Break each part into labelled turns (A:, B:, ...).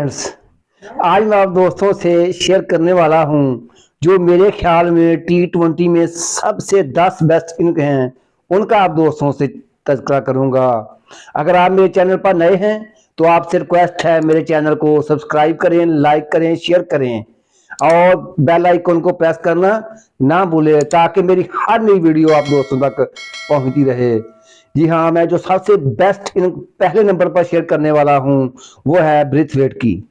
A: Friends, आज मैं आप दोस्तों से शेयर करने वाला हूं जो मेरे ख्याल में T20 में सबसे 10 बेस्ट इनिंग हैं, उनका आप दोस्तों से तज़किरा करूंगा। अगर आप मेरे चैनल पर नए हैं तो आपसे रिक्वेस्ट है मेरे चैनल को सब्सक्राइब करें, लाइक करें, शेयर करें और बेल आइकन को प्रेस करना ना भूलें ताकि मेरी हर नई वीडियो आप दोस्तों तक पहुंचती रहे। जी हाँ, मैं जो सबसे बेस्ट पहले नंबर पर शेयर करने वाला हूं वो है ब्रेथवेट की।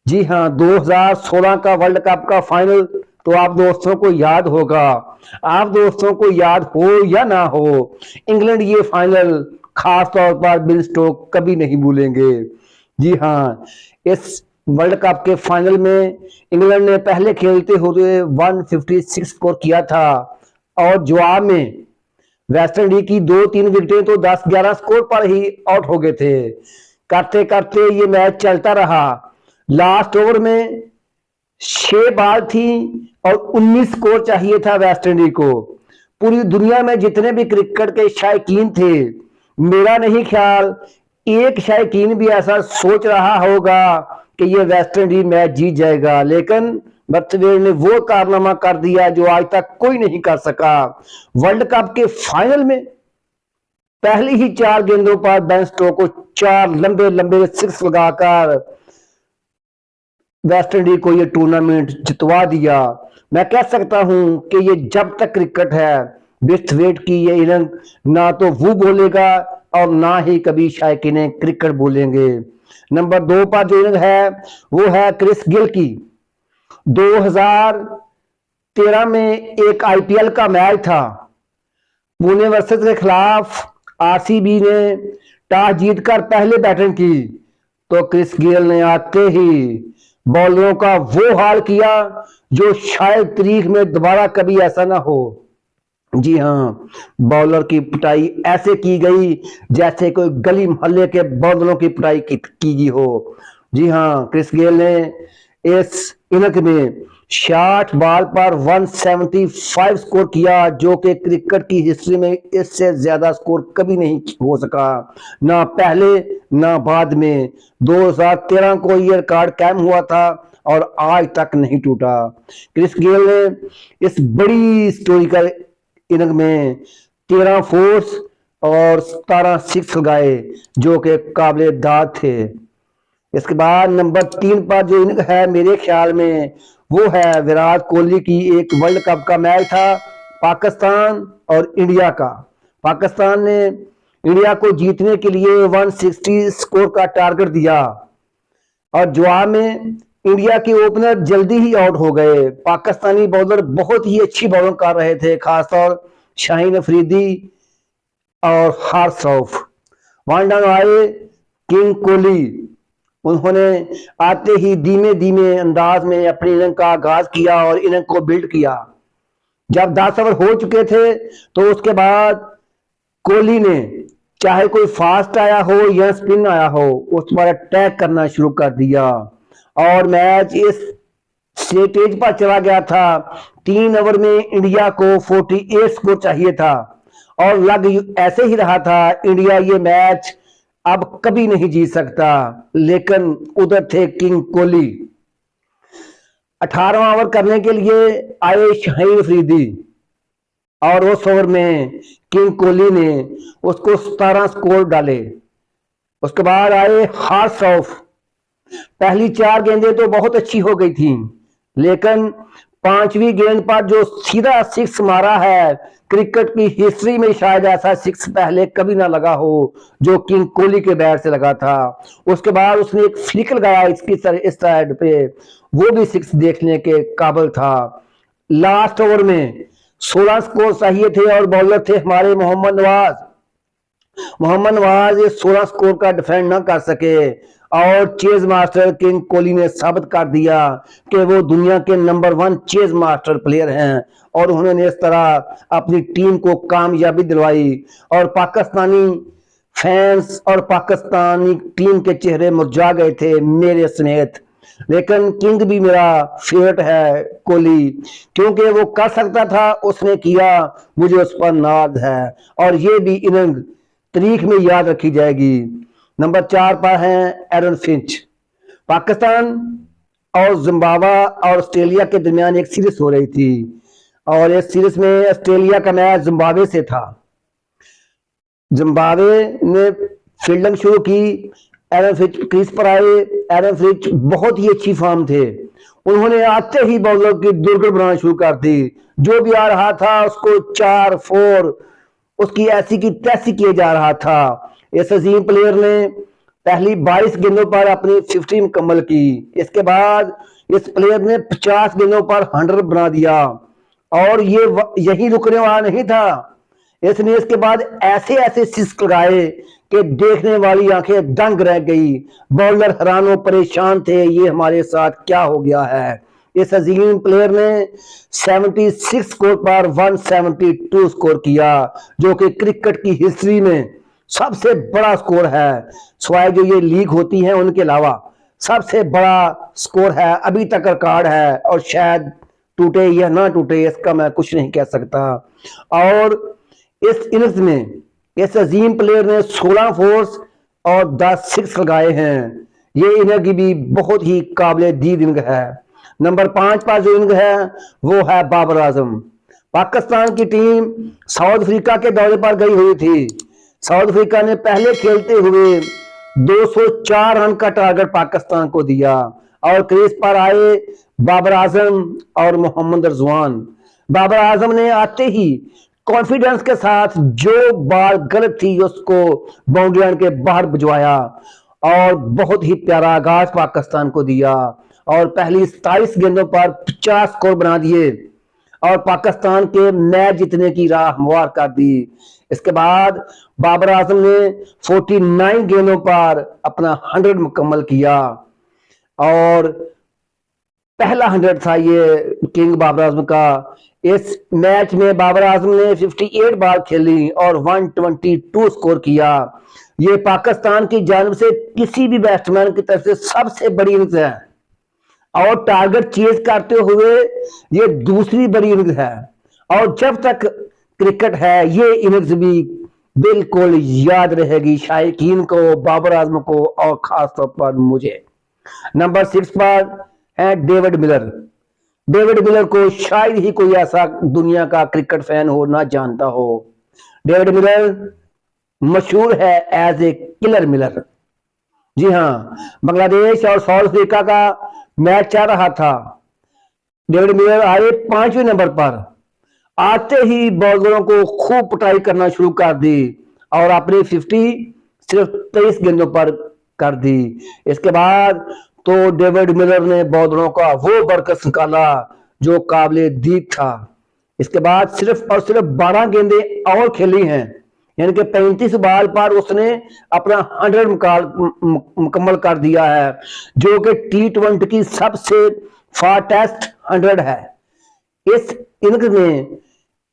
A: जी हाँ, 2016 का वर्ल्ड कप का फाइनल तो आप दोस्तों को याद होगा। आप दोस्तों को याद हो या ना हो, इंग्लैंड ये फाइनल खास तौर पर बिल स्टोक कभी नहीं भूलेंगे। जी हाँ, इस वर्ल्ड कप के फाइनल में इंग्लैंड ने पहले खेलते हुए 156 स्कोर किया था और जवाब में वेस्ट इंडीज की 2-3 विकेटें तो 10-11 स्कोर पर ही आउट हो गए थे। करते करते ये मैच चलता रहा। लास्ट ओवर में 6 बॉल थी और 19 स्कोर चाहिए था वेस्ट इंडीज को। पूरी दुनिया में जितने भी क्रिकेट के शायकीन थे, मेरा नहीं ख्याल एक शायकीन भी ऐसा सोच रहा होगा कि ये वेस्ट इंडीज मैच जीत जाएगा, लेकिन ब्रेथवेट ने वो कारनामा कर दिया जो आज तक कोई नहीं कर सका। वर्ल्ड कप के फाइनल में पहली ही 4 गेंदों पर बेन स्टोक्स को 4 लंबे लंबे सिक्स लगाकर वेस्ट इंडीज को ये टूर्नामेंट जितवा दिया। मैं कह सकता हूं कि ये जब तक क्रिकेट है, ब्रेथवेट की ये इनिंग ना तो वो बोलेगा और ना ही कभी शायकीन क्रिकेट बोलेंगे। नंबर 2 पर जो इनिंग है वो है क्रिस गेल की। 2013 में एक आईपीएल का मैच था, पुणे वर्सेस के खिलाफ आरसीबी ने टॉस जीतकर पहले बैटिंग की तो क्रिस गेल ने आते ही बॉलरों का वो हाल किया जो शायद तारीख में दोबारा कभी ऐसा ना हो। जी हाँ, बॉलर की पिटाई ऐसे की गई जैसे कोई गली मोहल्ले के बॉलरों की पिटाई की गई हो। जी हाँ, क्रिस गेल ने इस इनिंग में 60 बॉल पर 175 स्कोर किया जो कि क्रिकेट की हिस्ट्री में इससे ज्यादा स्कोर कभी नहीं हो सका, ना पहले ना बाद में। 2013 को यह रिकॉर्ड कायम हुआ था और आज तक नहीं टूटा। क्रिस गेल ने इस बड़ी हिस्टोरिकल इनिंग में 13 फोर्स और 17 सिक्स लगाए जो कि काबिले दाद थे। इसके बाद नंबर 3 पर जो इनिंग है मेरे ख्याल में वो है विराट कोहली की। एक वर्ल्ड कप का मैच था पाकिस्तान और इंडिया का। पाकिस्तान ने इंडिया को जीतने के लिए 160 स्कोर का टारगेट दिया और जवाब में इंडिया के ओपनर जल्दी ही आउट हो गए। पाकिस्तानी बॉलर बहुत ही अच्छी बॉलिंग कर रहे थे, खासतौर शाहीन अफरीदी और हारिस रऊफ। वहां डाउन आए किंग कोहली। उन्होंने आते ही धीमे धीमे अंदाज में अपनी इनिंग का आगाज किया और इनिंग को बिल्ड किया। जब 10 ओवर हो चुके थे तो उसके बाद कोहली ने चाहे कोई फास्ट आया हो या स्पिन आया हो, उस पर अटैक करना शुरू कर दिया और मैच इस स्टेज पर चला गया था। 3 ओवर में इंडिया को 48 स्कोर चाहिए था और लग ऐसे ही रहा था इंडिया ये मैच अब कभी नहीं जीत सकता, लेकिन उधर थे किंग कोहली। 18वां ओवर करने के लिए आए शाहीन अफरीदी और उस ओवर में किंग कोहली ने उसको 17 स्कोर डाले। उसके बाद आए हारिस रऊफ। पहली 4 गेंदें तो बहुत अच्छी हो गई थी, लेकिन 5वीं गेंद पर जो सीधा सिक्स मारा है, क्रिकेट की हिस्ट्री में शायद ऐसा सिक्स पहले कभी ना लगा हो जो किंग कोहली के बैट से लगा था। उसके बाद उसने एक फ्लिक लगाया इस साइड पे, वो भी सिक्स देखने के काबिल था। लास्ट ओवर में 16 स्कोर चाहिए थे और बॉलर थे हमारे मोहम्मद नवाज ये 16 स्कोर का डिफेंड ना कर सके और चेज मास्टर किंग कोहली ने साबित कर दिया कि वो दुनिया के नंबर 1 चेज मास्टर प्लेयर हैं और उन्होंने इस तरह अपनी टीम को कामयाबी दिलवाई और पाकिस्तानी फैंस और पाकिस्तानी टीम के चेहरे मुरझा गए थे, मेरे समेत। लेकिन किंग भी मेरा फेवरेट है कोहली, क्योंकि वो कर सकता था, उसने किया, मुझे उस पर नाज है और ये भी इनिंग तारीख में याद रखी जाएगी। नंबर 4 पर हैं एरन फिंच। पाकिस्तान और जिम्बाब्वे और ऑस्ट्रेलिया के दरमियान एक सीरीज हो रही थी और इस सीरीज में ऑस्ट्रेलिया का मैच जिम्बाब्वे से था। जिम्बाब्वे ने फील्डिंग शुरू की, एरन फिंच क्रीज पर आए। एरन फिंच बहुत ही अच्छी फॉर्म थे, उन्होंने आते ही बॉलर की दुर्गुण बनाना शुरू कर दी। जो भी आ रहा था उसको 4-4 उसकी ऐसी की तैसी किए जा रहा था। इस अजीम प्लेयर ने पहली 22 गेंदों पर अपनी 50 मुकम्मल की। इसके बाद इस प्लेयर ने 50 गेंदों पर 100 बना दिया और ये यही रुकने वाला नहीं था। इसने इसके बाद ऐसे ऐसे सिक्स लगाए कि देखने वाली आंखें दंग रह गई। बॉलर हैरान परेशान थे, ये हमारे साथ क्या हो गया है। इस अजीम प्लेयर ने 76 स्कोर पर 172 स्कोर किया, जो कि क्रिकेट की हिस्ट्री में सबसे बड़ा स्कोर है। सिवाय जो ये लीग होती है उनके अलावा सबसे बड़ा स्कोर है, अभी तक रिकॉर्ड है और शायद टूटे या ना टूटे इसका मैं कुछ नहीं कह सकता। और इस इनिंग्स में इस अजीम प्लेयर ने 16 फोर्स और 10 सिक्स लगाए हैं। ये इनिंग भी बहुत ही काबिल दीद इनिंग है। नंबर 5 पर जो इनिंग है वो है बाबर आजम। पाकिस्तान की टीम साउथ अफ्रीका के दौरे पर गई हुई थी। साउथ अफ्रीका ने पहले खेलते हुए 204 रन का टारगेट पाकिस्तान को दिया और क्रीज पर आए बाबर आजम और मोहम्मद रिजवान। बाबर आजम ने आते ही कॉन्फिडेंस के साथ जो बॉल गलत थी उसको बाउंड्री लाइन के बाहर भिजवाया और बहुत ही प्यारा आगाज पाकिस्तान को दिया और पहली 27 गेंदों पर 50 स्कोर बना दिए और पाकिस्तान के मैच जीतने की राह हमवार कर दी। इसके बाद बाबर आजम ने 49 गेंदों पर अपना 100 मुकम्मल किया और पहला 100 था ये किंग बाबर आजम का। इस मैच में बाबर आजम ने 58 बॉल खेली और 122 स्कोर किया। ये पाकिस्तान की जानिब से किसी भी बैट्समैन की तरफ से सबसे बड़ी इनिंग्स है और टारगेट चेज करते हुए ये दूसरी बड़ी इनिंग्स है और जब तक क्रिकेट है ये इनिंग्स भी बिल्कुल याद रहेगी शायकीन को, बाबर आजम को और खासतौर पर मुझे। नंबर 6 पर है डेविड मिलर। डेविड मिलर को शायद ही कोई ऐसा दुनिया का क्रिकेट फैन हो ना जानता हो। डेविड मिलर मशहूर है एज ए किलर मिलर। जी हाँ, बांग्लादेश और साउथ अफ्रीका का मैच चल रहा था। डेविड मिलर आए 5वें नंबर पर, आते ही बॉलरों को खूब पिटाई करना शुरू कर दी और अपनी 50 सिर्फ 23 गेंदों पर कर दी। इसके बाद तो डेविड मिलर ने बॉलरों का वो बरकस निकाला जो काबिल दीद था। इसके बाद सिर्फ और सिर्फ 12 गेंदें और खेली हैं, यानी कि 35 बॉल पर उसने अपना 100 मुकम्मल कर दिया है, जो कि T20 की सबसे फास्टेस्ट 100 है। इस इनिंग्स में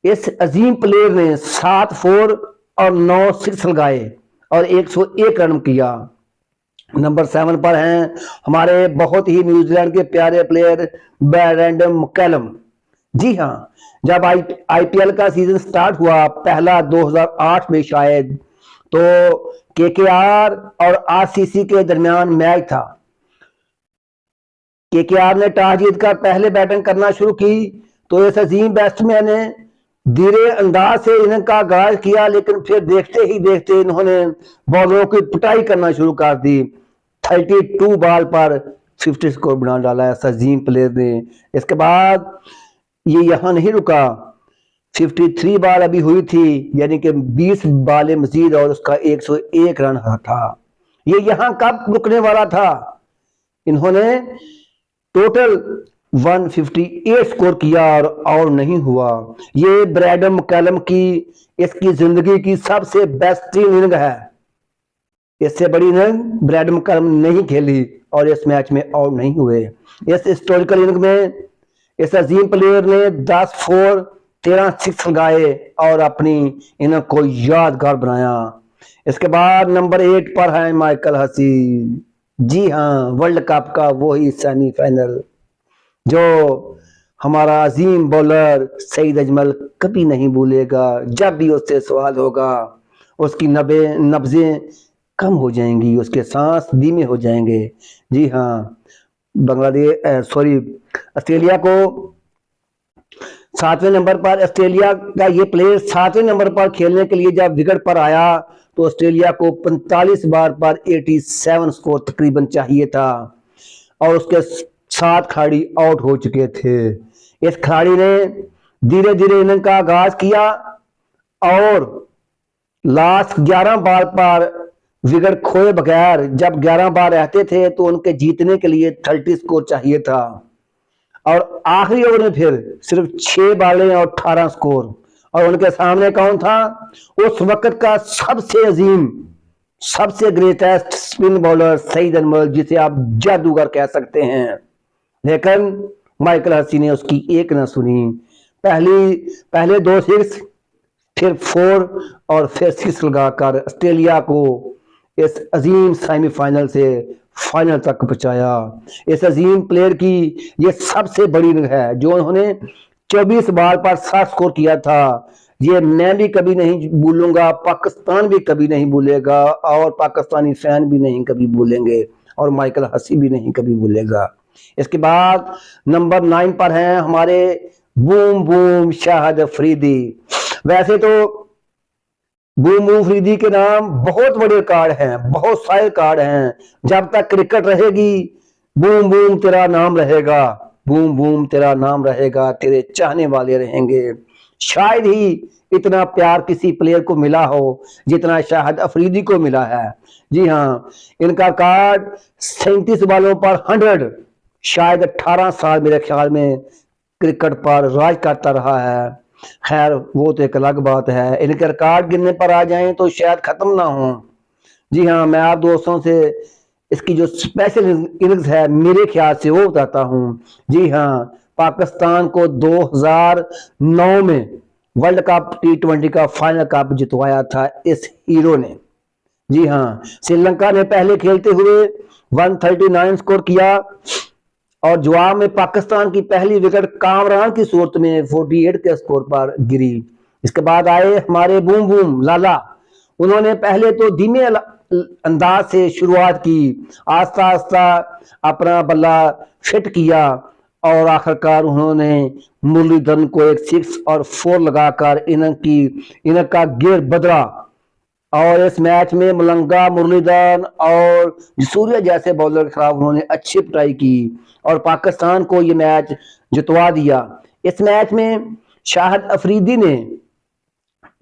A: इस अजीम प्लेयर ने 7 4 और 9 सिक्स लगाए और 101 रन किया। नंबर 7 पर हैं हमारे बहुत ही न्यूजीलैंड के प्यारे प्लेयर ब्रैंडन मैकलम। जी हाँ, जब आईपीएल का सीजन स्टार्ट हुआ पहला 2008 में शायद, तो केकेआर और आरसीसी के दरमियान मैच था। केकेआर ने टॉस जीतकर पहले बैटिंग करना शुरू की तो इस अजीम बैट्समैन ने धीरे अंदाज से इनिंग का आगाज किया, लेकिन फिर देखते ही देखते इन्होंने बॉलरों की पिटाई करना शुरू कर दी। 32 बॉल पर 50 स्कोर बना डाला ऐसा अजीम प्लेयर ने। इसके बाद ये यहाँ नहीं रुका, 53 बॉल अभी हुई थी, यानी कि 20 बॉलें मजीद और उसका 101 रन था। ये यहाँ कब रुकने वाला था? इन्होंने टोटल 158 स्कोर किया और नहीं हुआ। ये ब्रैंडन मैकलम की इसकी जिंदगी की सबसे बेहतरीन इनिंग है। इससे बड़ी इनिंग ब्रैंडन मैकलम नहीं खेली और इस मैच में आउट नहीं हुए। इस हिस्टोरिकल इनिंग में इस अजीम प्लेयर ने 10 4 13 सिक्स लगाए और अपनी इनिंग को यादगार बनाया। इसके बाद नंबर 8 पर है माइकल हसी। जी हाँ, वर्ल्ड कप का वही सेमीफाइनल जो हमारा अजीम बॉलर सईद अजमल कभी नहीं भूलेगा। जब भी उससे सवाल होगा उसकी नब्जें कम हो जाएंगी, उसके सांस धीमे हो जाएंगे। जी हाँ, ऑस्ट्रेलिया को 7वें नंबर पर, ऑस्ट्रेलिया का ये प्लेयर 7वें नंबर पर खेलने के लिए जब विकेट पर आया तो ऑस्ट्रेलिया को 45 बार पर 87 स्कोर तकरीबन चाहिए था और उसके 7 खिलाड़ी आउट हो चुके थे। इस खिलाड़ी ने धीरे धीरे इनिंग का आगाज किया और लास्ट 11 बार पर विकेट खोए बगैर, जब 11 बार रहते थे तो उनके जीतने के लिए 30 स्कोर चाहिए था और आखिरी ओवर में फिर सिर्फ 6 बालें और 18 स्कोर। और उनके सामने कौन था? उस वक्त का सबसे अजीम, सबसे ग्रेटेस्ट स्पिन बॉलर सईद अनमोल, जिसे आप जादूगर कह सकते हैं। लेकिन माइकल हसी ने उसकी एक न सुनी। पहले 2 6, फिर 4 और फिर 6 लगाकर ऑस्ट्रेलिया को इस अजीम सेमीफाइनल से फाइनल तक पहुंचाया। इस अजीम प्लेयर की ये सबसे बड़ी इनिंग है जो उन्होंने 24 बार पर 60 स्कोर किया था। ये मैं भी कभी नहीं भूलूंगा, पाकिस्तान भी कभी नहीं भूलेगा और पाकिस्तानी फैन भी नहीं कभी भूलेंगे और माइकल हसी भी नहीं कभी भूलेगा। इसके बाद नंबर 9 पर हैं हमारे बूम बूम शाहिद अफरीदी। वैसे तो बूम बूम अफरीदी के नाम बहुत बड़े कार्ड हैं, बहुत सारे कार्ड हैं। जब तक क्रिकेट रहेगी बूम बूम तेरा नाम रहेगा, बूम बूम तेरा नाम रहेगा, तेरे चाहने वाले रहेंगे। शायद ही इतना प्यार किसी प्लेयर को मिला हो जितना शाहिद अफरीदी को मिला है। जी हाँ, इनका कार्ड 37 बालों पर 100, शायद 18 साल मेरे ख्याल में क्रिकेट पर राज करता रहा है। खैर वो तो एक अलग बात है, इनके रिकॉर्ड गिनने पर आ जाएं तो शायद खत्म ना हो। जी हाँ, मैं आप दोस्तों से इसकी जो स्पेशल इनिंग्स है मेरे ख्याल से वो बताता हूँ। जी हाँ, पाकिस्तान को 2009 में वर्ल्ड कप T20 का फाइनल कप जितवाया था इस हीरो ने। जी हाँ, श्रीलंका ने पहले खेलते हुए 139 स्कोर किया और जवाब में पाकिस्तान की पहली विकेट कामरान की सूरत में 48 के स्कोर पर गिरी। इसके बाद आए हमारे बूम बूम लाला। उन्होंने पहले तो धीमे अंदाज से शुरुआत की, आस्ता आस्ता अपना बल्ला फिट किया और आखिरकार उन्होंने मुरलीधरन को एक 6 और 4 लगाकर इनिंग का गियर बदला और इस मैच में मलंगा, मुरलीधरन और जसूरिया जैसे बॉलर के खिलाफ उन्होंने अच्छी पिटाई की और पाकिस्तान को ये मैच जितवा दिया। इस मैच में शाहिद अफरीदी ने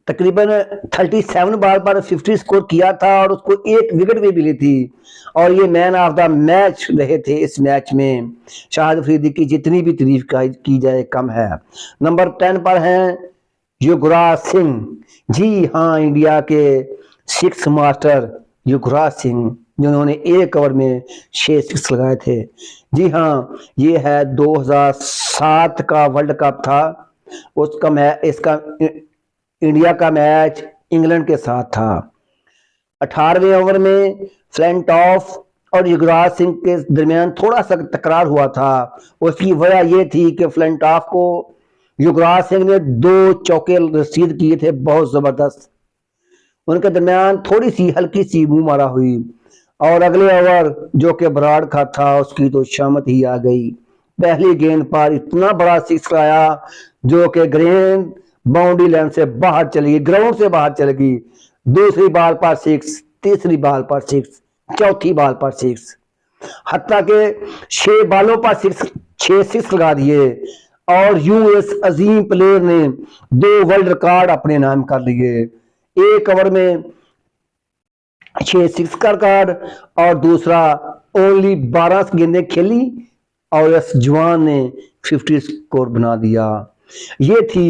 A: तकरीबन 37 बार पर 50 स्कोर किया था और उसको 1 विकेट भी मिली थी और ये मैन ऑफ द मैच रहे थे इस मैच में। शाहिद अफरीदी की जितनी भी तारीफ की जाए कम है। नंबर 10 पर हैं युवराज सिंह। जी हाँ, इंडिया के 6 मास्टर युवराज सिंह, जिन्होंने 1 ओवर में 6 6 लगाए थे। जी हाँ, ये है 2007 का वर्ल्ड कप था, उसका इसका इंडिया का मैच इंग्लैंड के साथ था। 18वें ओवर में फ्लिंटॉफ और युवराज सिंह के दरमियान थोड़ा सा तकरार हुआ था। उसकी वजह यह थी कि फ्लिंटॉफ को युवराज सिंह ने 2 चौके रसीद किए थे बहुत जबरदस्त। उनके दरमियान थोड़ी सी हल्की सी मुंह मारा हुई और अगले ओवर जो कि बराड़ का था उसकी तो शामत ही आ गई। पहली गेंद पर इतना बड़ा 6 आया जो कि गेंद बाउंड्री लाइन से बाहर चली गई, ग्राउंड से बाहर चली गई। दूसरी बॉल पर 6, तीसरी बॉल पर 6, चौथी बॉल पर 6, हत्ता के 6 बालों पर 6 6 लगा दिए और यूं इस अजीम प्लेयर ने 2 वर्ल्ड रिकॉर्ड अपने नाम कर लिए। 1 ओवर में 6 6 का रिकॉर्ड और दूसरा ओनली 12 गेंदें खेली और इस जवान ने 50 स्कोर बना दिया। ये थी